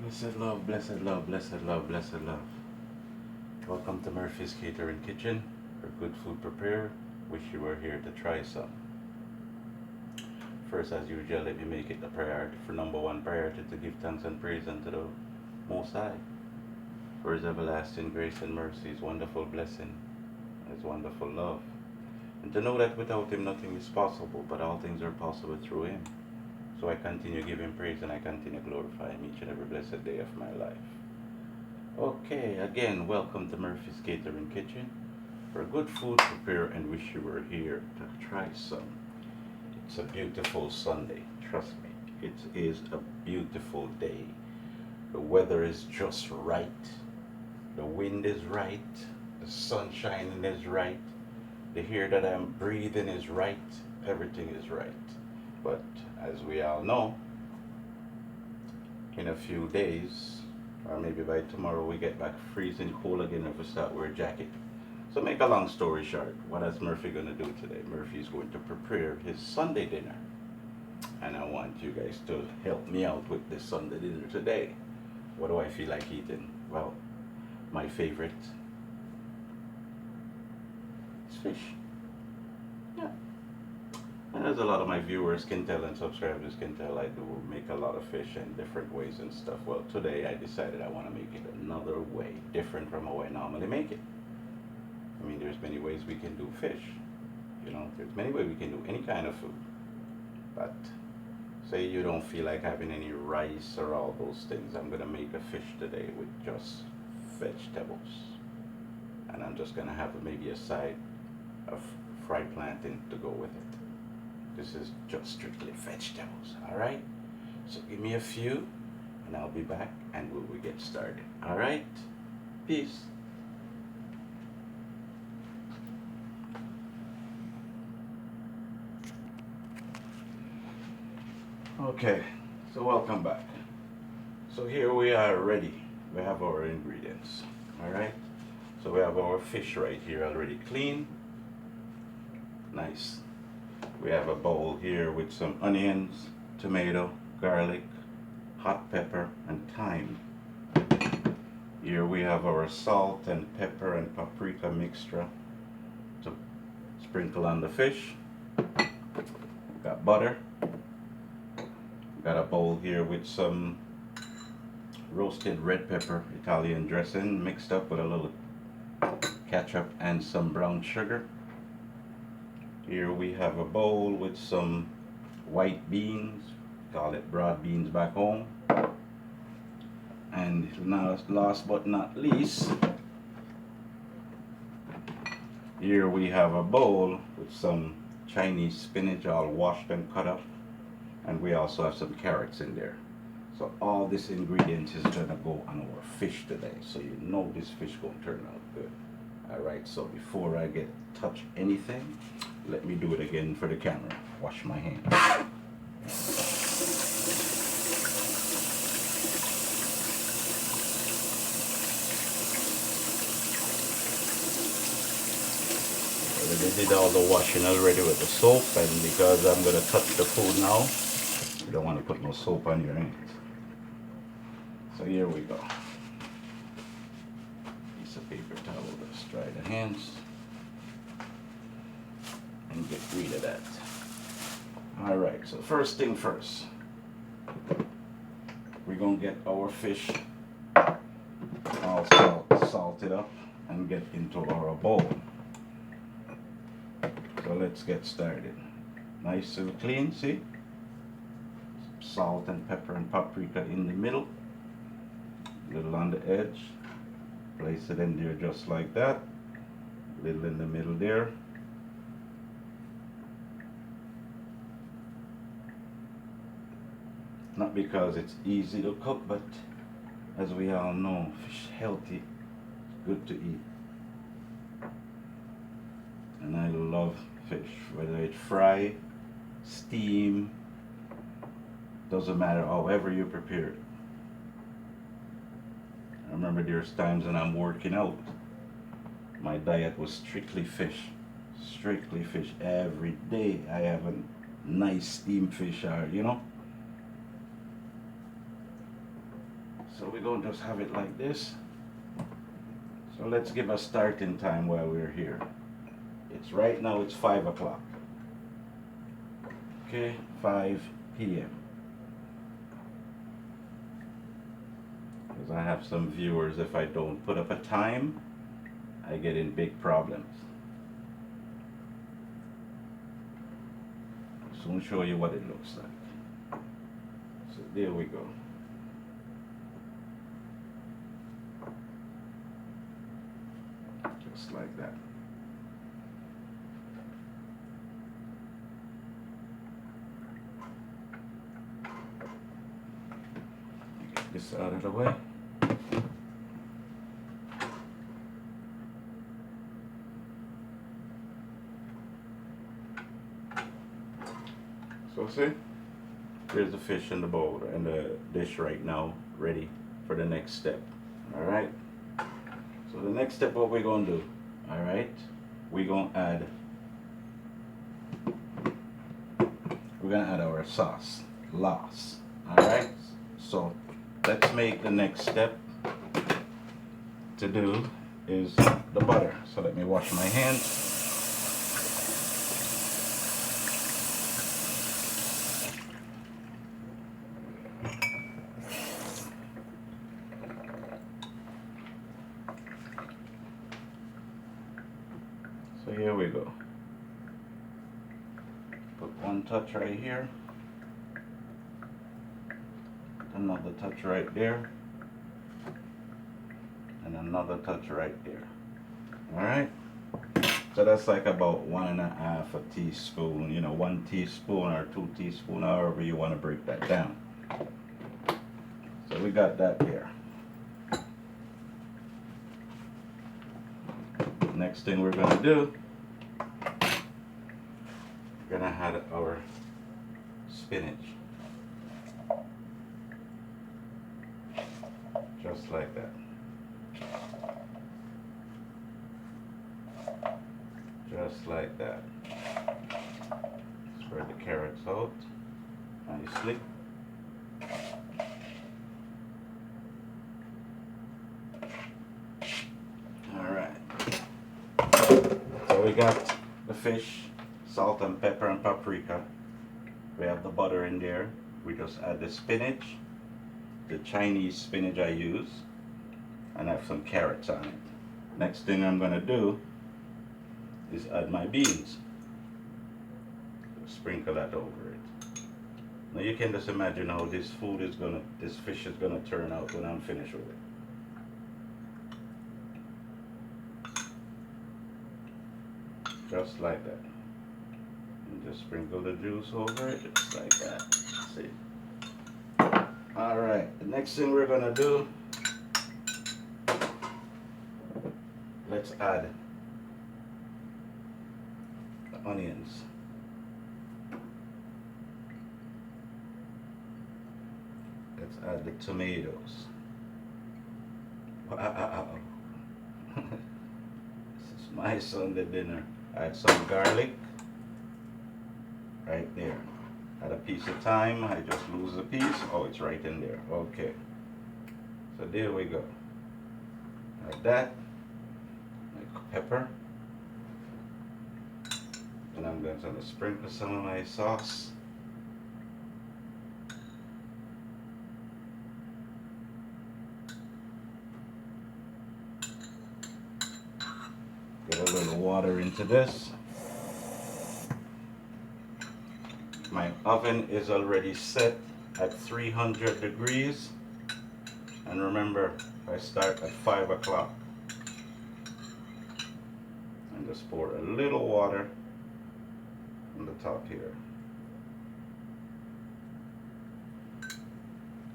Blessed love, blessed love, blessed love, blessed love. Welcome to Murphy's Catering Kitchen for good food prepared. Wish you were here to try some. First, as usual, let me make it the priority for number one priority to give thanks and praise unto the Most High for His everlasting grace and mercy, His wonderful blessing, His wonderful love. And to know that without Him nothing is possible, but all things are possible through Him. So I continue giving praise and I continue glorifying each and every blessed day of my life. Okay, again, welcome to Murphy's Catering Kitchen for good food prepare and wish you were here to try some. It's a beautiful Sunday, trust me. It is a beautiful day. The weather is just right. The wind is right. The sunshine is right. The air that I'm breathing is right. Everything is right. But as we all know, in a few days, or maybe by tomorrow, we get back freezing cold again if we start wearing a jacket. So make a long story short, what is Murphy going to do today? Murphy is going to prepare his Sunday dinner. And I want you guys to help me out with this Sunday dinner today. What do I feel like eating? Well, my favorite is fish. Yeah. And as a lot of my viewers can tell and subscribers can tell, I do make a lot of fish in different ways and stuff. Well, today I decided I want to make it another way, different from how I normally make it. I mean, there's many ways we can do fish. You know, there's many ways we can do any kind of food. But say you don't feel like having any rice or all those things, I'm going to make a fish today with just vegetables. And I'm just going to have maybe a side of fried plantain to go with it. This is just strictly vegetables, alright? So give me a few and I'll be back and we'll get started. Alright? Peace. Okay, so welcome back. So here we are ready. We have our ingredients. Alright? So we have our fish right here already clean. Nice. We have a bowl here with some onions, tomato, garlic, hot pepper, and thyme. Here we have our salt and pepper and paprika mixture to sprinkle on the fish. Got butter. Got a bowl here with some roasted red pepper Italian dressing mixed up with a little ketchup and some brown sugar. Here we have a bowl with some white beans, call it broad beans back home. And now, last but not least, here we have a bowl with some Chinese spinach all washed and cut up. And we also have some carrots in there. So all this ingredients is gonna go on our fish today. So you know this fish gonna turn out good. Alright, so before I get touch anything, let me do it again for the camera. Wash my hands. I did all the washing already with the soap, and because I'm going to touch the food now, you don't want to put no soap on your hands. So here we go. Piece of paper towel, let's dry the hands and get rid of that. Alright, so first thing first, we're going to get our fish all salted up and get into our bowl. So let's get started. Nice and clean, see? Salt and pepper and paprika in the middle, little on the edge. Place it in there just like that. Little in the middle there. Not because it's easy to cook, but as we all know, fish healthy, good to eat. And I love fish, whether it's fry, steam, doesn't matter, however you prepare it. I remember there's times when I'm working out, my diet was strictly fish every day. I have a nice steamed fish, or you know. So we're going to just have it like this. So let's give a starting time while we're here. It's right now, it's 5 o'clock. Okay, 5 p.m. Because I have some viewers, if I don't put up a time, I get in big problems. I'll soon show you what it looks like. So there we go. Just like that. Get this out of the way. So see, there's the fish in the bowl and the dish right now, ready for the next step. All right. So the next step, what we're gonna do, all right, we're gonna add our sauce, loss. All right. So let's make the next step to do is the butter. So let me wash my hands. So here we go. Put one touch right here. Another touch right there. And another touch right there. Alright? So that's like about 1.5 teaspoon, 1 teaspoon or 2 teaspoon, however you want to break that down. So we got that there. Next thing we're going to do, we're going to add our spinach. Just like that. Just like that. Spread the carrots out nicely. So we got the fish, salt and pepper and paprika. We have the butter in there. We just add the spinach, the Chinese spinach I use, and I have some carrots on it. Next thing I'm going to do is add my beans. Sprinkle that over it. Now you can just imagine how this fish is gonna turn out when I'm finished with it. Just like that. And just sprinkle the juice over it, just like that. See? Alright, the next thing we're gonna do, let's add the onions. Let's add the tomatoes. Wow. This is my Sunday dinner. Add some garlic right there. Add a piece of thyme. I just lose a piece. Oh, it's right in there. Okay. So there we go. Like that. Like pepper. And I'm going to sprinkle some of my sauce. Get a little water into this. My oven is already set at 300 degrees. And remember, I start at 5 o'clock. And just pour a little water on the top here.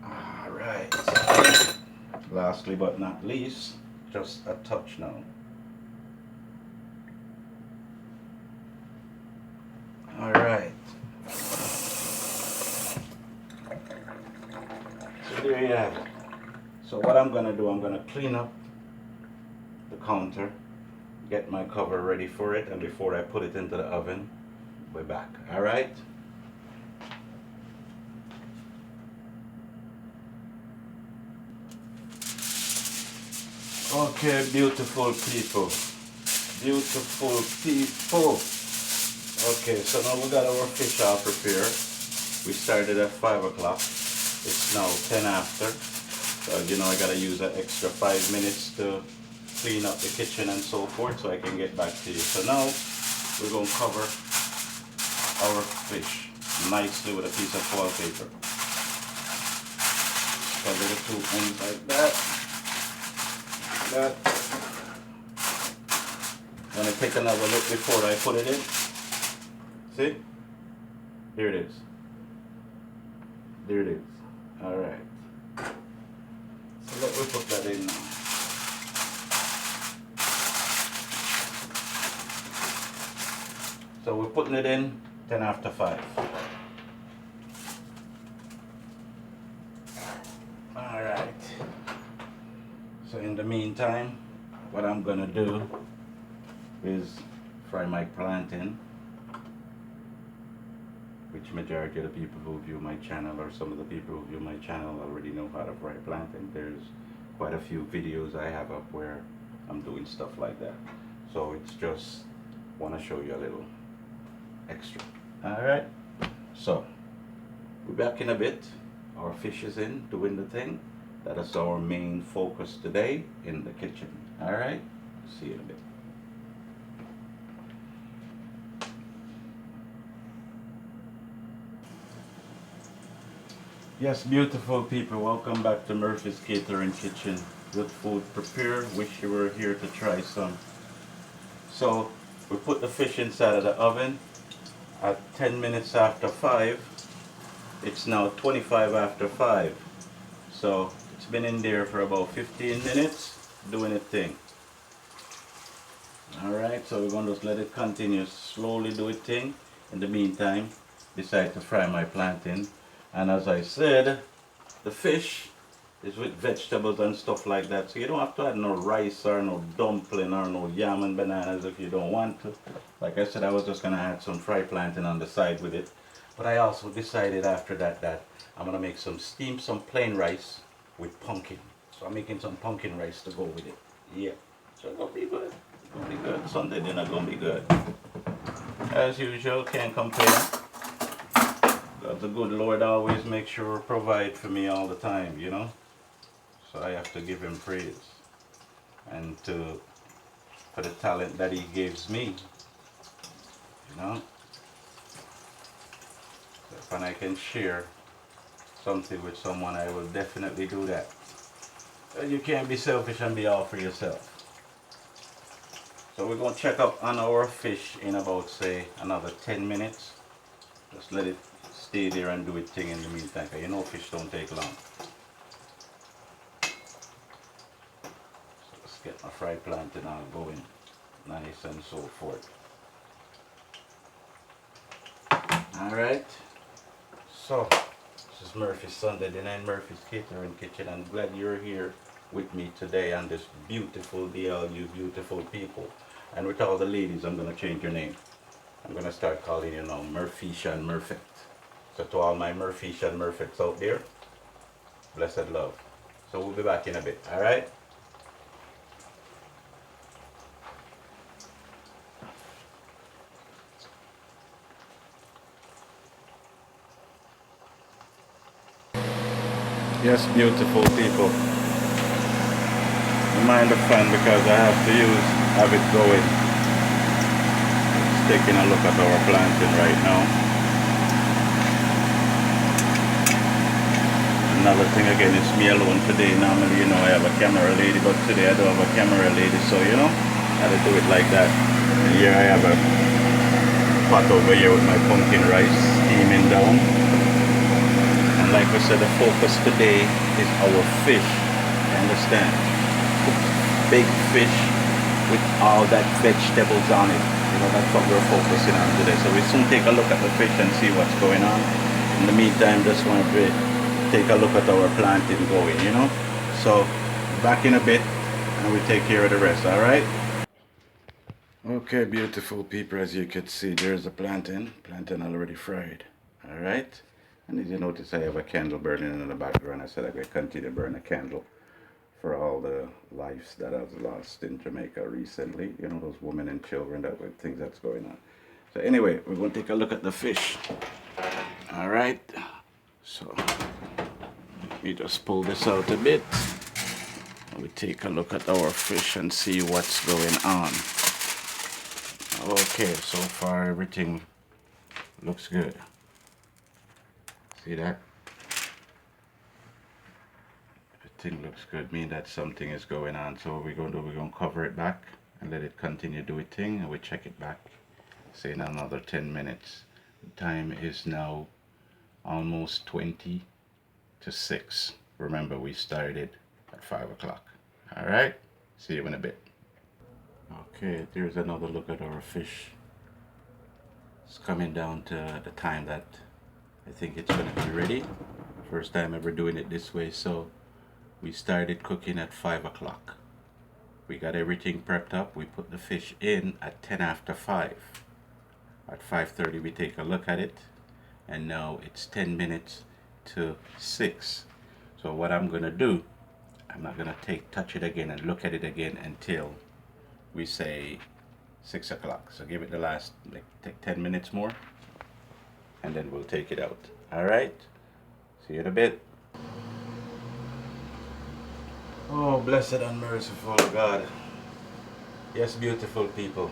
Alright. Lastly but not least, just a touch now. Alright. So there you have it. So what I'm going to do, I'm going to clean up the counter, get my cover ready for it, and before I put it into the oven, we're back. Alright? Okay, beautiful people. Beautiful people. Okay, so now we got our fish all prepared. We started at 5 o'clock. It's now 10 after. So, you know, I gotta use an extra 5 minutes to clean up the kitchen and so forth so I can get back to you. So now we're gonna cover our fish nicely with a piece of foil paper. Cover the two ends like that. I'm gonna take another look before I put it in. See? Here it is. There it is. Alright. So let me put that in now. So we're putting it in 10 after 5. Alright. So in the meantime, what I'm gonna do is fry my plantain, which majority of the people who view my channel, or some of the people who view my channel, already know how to fry plantain. There's quite a few videos I have up where I'm doing stuff like that. So it's just want to show you a little extra. Alright, so we're back in a bit. Our fish is in, doing the thing. That is our main focus today in the kitchen. Alright, see you in a bit. Yes, beautiful people, welcome back to Murphy's Catering Kitchen. Good food prepared. Wish you were here to try some. So we put the fish inside of the oven at 10 minutes after 5. It's now 25 after 5. So it's been in there for about 15 minutes doing its thing. Alright, so we're going to just let it continue, slowly do its thing. In the meantime, decide to fry my plantain. And as I said, the fish is with vegetables and stuff like that. So you don't have to add no rice or no dumpling or no yam and bananas if you don't want to. Like I said, I was just going to add some fried plantain on the side with it. But I also decided after that I'm going to make some plain rice with pumpkin. So I'm making some pumpkin rice to go with it. Yeah. So it's going to be good. It's going to be good. Sunday dinner going to be good. As usual, can't complain. God, the good Lord always makes sure to provide for me all the time, you know. So I have to give him praise. And for the talent that he gives me, you know. So if I can share something with someone, I will definitely do that. You can't be selfish and be all for yourself. So we're going to check up on our fish in about, say, another 10 minutes. Just let it stay there and do its thing in the meantime, because you know fish don't take long. So let's get my fried plantain all going nice and so forth. Alright, so this is Murphy's Sunday dinner in Murphy's Catering Kitchen. I'm glad you're here with me today on this beautiful day, all you beautiful people. And with all the ladies, I'm going to change your name. I'm going to start calling you now Murphysian Murfect. So to all my Murphysian Murfects out there, blessed love. So we'll be back in a bit, alright? Yes, beautiful people. Don't mind the fan because I have it going. Just taking a look at our plantain right now. Another thing again, it's me alone today. Normally, you know, I have a camera lady, but today I don't have a camera lady, so you know, I had to do it like that. And here I have a pot over here with my pumpkin rice steaming down. And like I said, the focus today is our fish. You understand? Big fish with all that vegetables on it. You know, that's what we're focusing on today. So we soon take a look at the fish and see what's going on. In the meantime, just want to take a look at our plantain going, you know. So back in a bit and we take care of the rest, alright? Okay, beautiful people, as you can see, there's the plantain already fried, alright? And as you notice, I have a candle burning in the background. I said I could continue to burn a candle for all the lives that have lost in Jamaica recently. You know, those women and children, that with things that's going on. So anyway, we're going to take a look at the fish. All right. So let me just pull this out a bit. We take a look at our fish and see what's going on. Okay, so far everything looks good. See that? Everything looks good, mean that something is going on. So what we're going to do, we're going to cover it back and let it continue to do its thing, and we check it back, say in another 10 minutes. The time is now almost 20 to 6. Remember, we started at 5 o'clock. All right, see you in a bit. Okay, there's another look at our fish. It's coming down to the time that I think it's going to be ready. First time ever doing it this way, so we started cooking at 5 o'clock. We got everything prepped up. We put the fish in at 10 after 5. At 5:30 we take a look at it, and now it's 10 minutes to 6. So what I'm going to do, I'm not going to touch it again and look at it again until we say 6 o'clock. So give it the last, like, take 10 minutes more, and then we'll take it out. All right, see you in a bit. Oh, blessed and merciful God. Yes, beautiful people.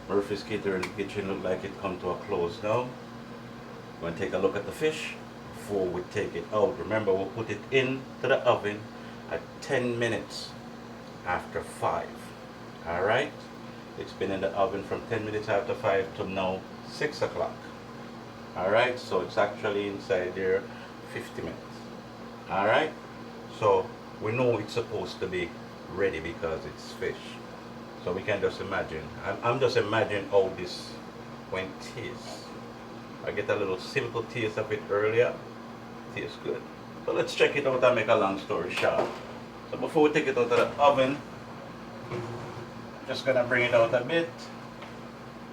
Murphy's Catering Kitchen look like it come to a close now. We're going to take a look at the fish before we take it out. Remember, we'll put it into the oven at 10 minutes after 5. All right? It's been in the oven from 10 minutes after 5 to now 6 o'clock. All right? So it's actually inside there 50 minutes. All right? So we know it's supposed to be ready because it's fish. So we can just imagine. I'm just imagining how this went taste. I get a little simple taste of it earlier. Tastes good. So let's check it out and make a long story short. So before we take it out of the oven, just gonna bring it out a bit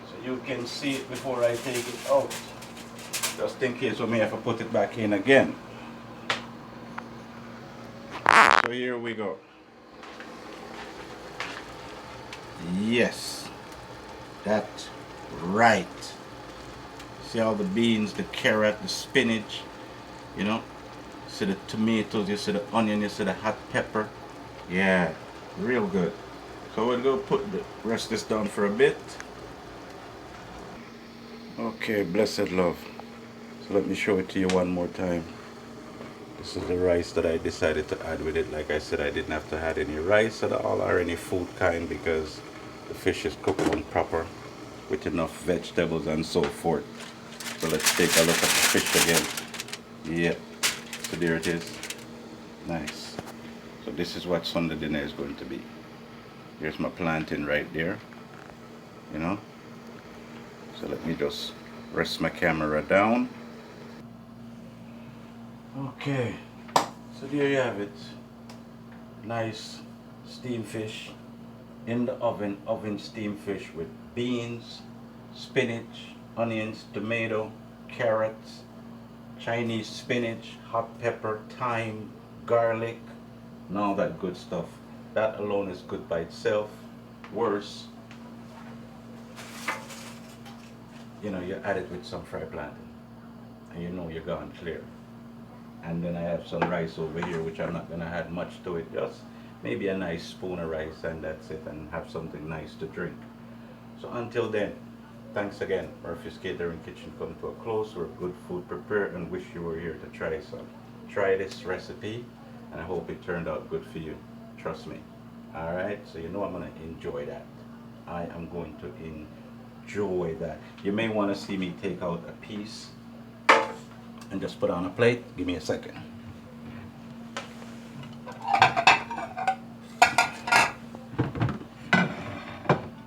so you can see it before I take it out. Just in case we may have to put it back in again. So here we go. Yes, that's right. See all the beans, the carrot, the spinach, you know. See the tomatoes, you see the onion, you see the hot pepper. Yeah, real good. So we'll go put the rest this down for a bit. Okay, blessed love. So let me show it to you one more time. This is the rice that I decided to add with it. Like I said, I didn't have to add any rice at all or any food kind because the fish is cooked on proper with enough vegetables and so forth. So let's take a look at the fish again. Yep. So there it is. Nice. So this is what Sunday dinner is going to be. Here's my plantain right there. You know. So let me just rest my camera down. Okay, so there you have it. Nice steamed fish in the oven, steamed fish with beans, spinach, onions, tomato, carrots, Chinese spinach, hot pepper, thyme, garlic, and all that good stuff. That alone is good by itself. Worse, you know, you add it with some fried plantain and you know you're gone clear. And then I have some rice over here, which I'm not gonna add much to it, just maybe a nice spoon of rice, and that's it, and have something nice to drink. So until then, thanks again. Murphy's Catering Kitchen come to a close. We're good food prepared and wish you were here to try some. Try this recipe, and I hope it turned out good for you. Trust me. Alright, so you know I'm gonna enjoy that. I am going to enjoy that. You may want to see me take out a piece and just put on a plate. Give me a second.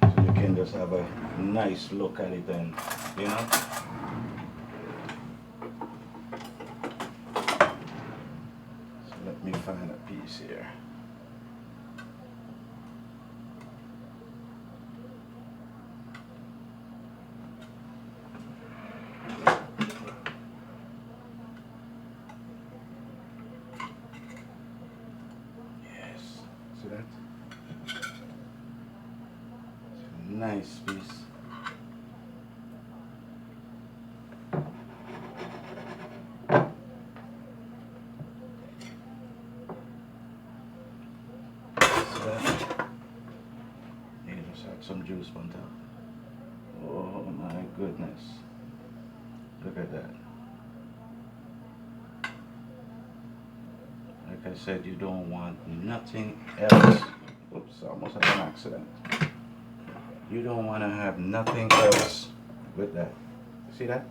So you can just have a nice look at it, and you know. So let me find a piece here. Yes. Nice piece. See that? You just add some juice on top. Oh my goodness. Look at that. Like I said, you don't want nothing else. Oops, I almost had an accident. You don't want to have nothing else with that. See that?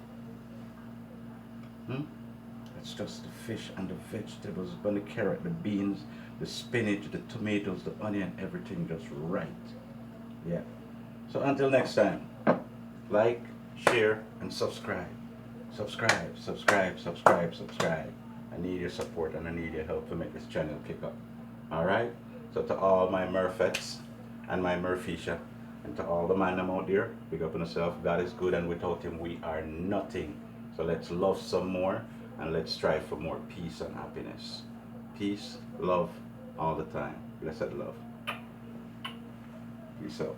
It's just the fish and the vegetables, but the carrot, the beans, the spinach, the tomatoes, the onion, everything just right. Yeah. So until next time, like, share, and subscribe. Subscribe, subscribe, subscribe, subscribe. I need your support and I need your help to make this channel kick up. Alright? So to all my Murphets and my Murphisha, and to all the man I'm out there, big up on yourself. God is good and without him we are nothing. So let's love some more and let's strive for more peace and happiness. Peace, love, all the time. Blessed love. Peace out.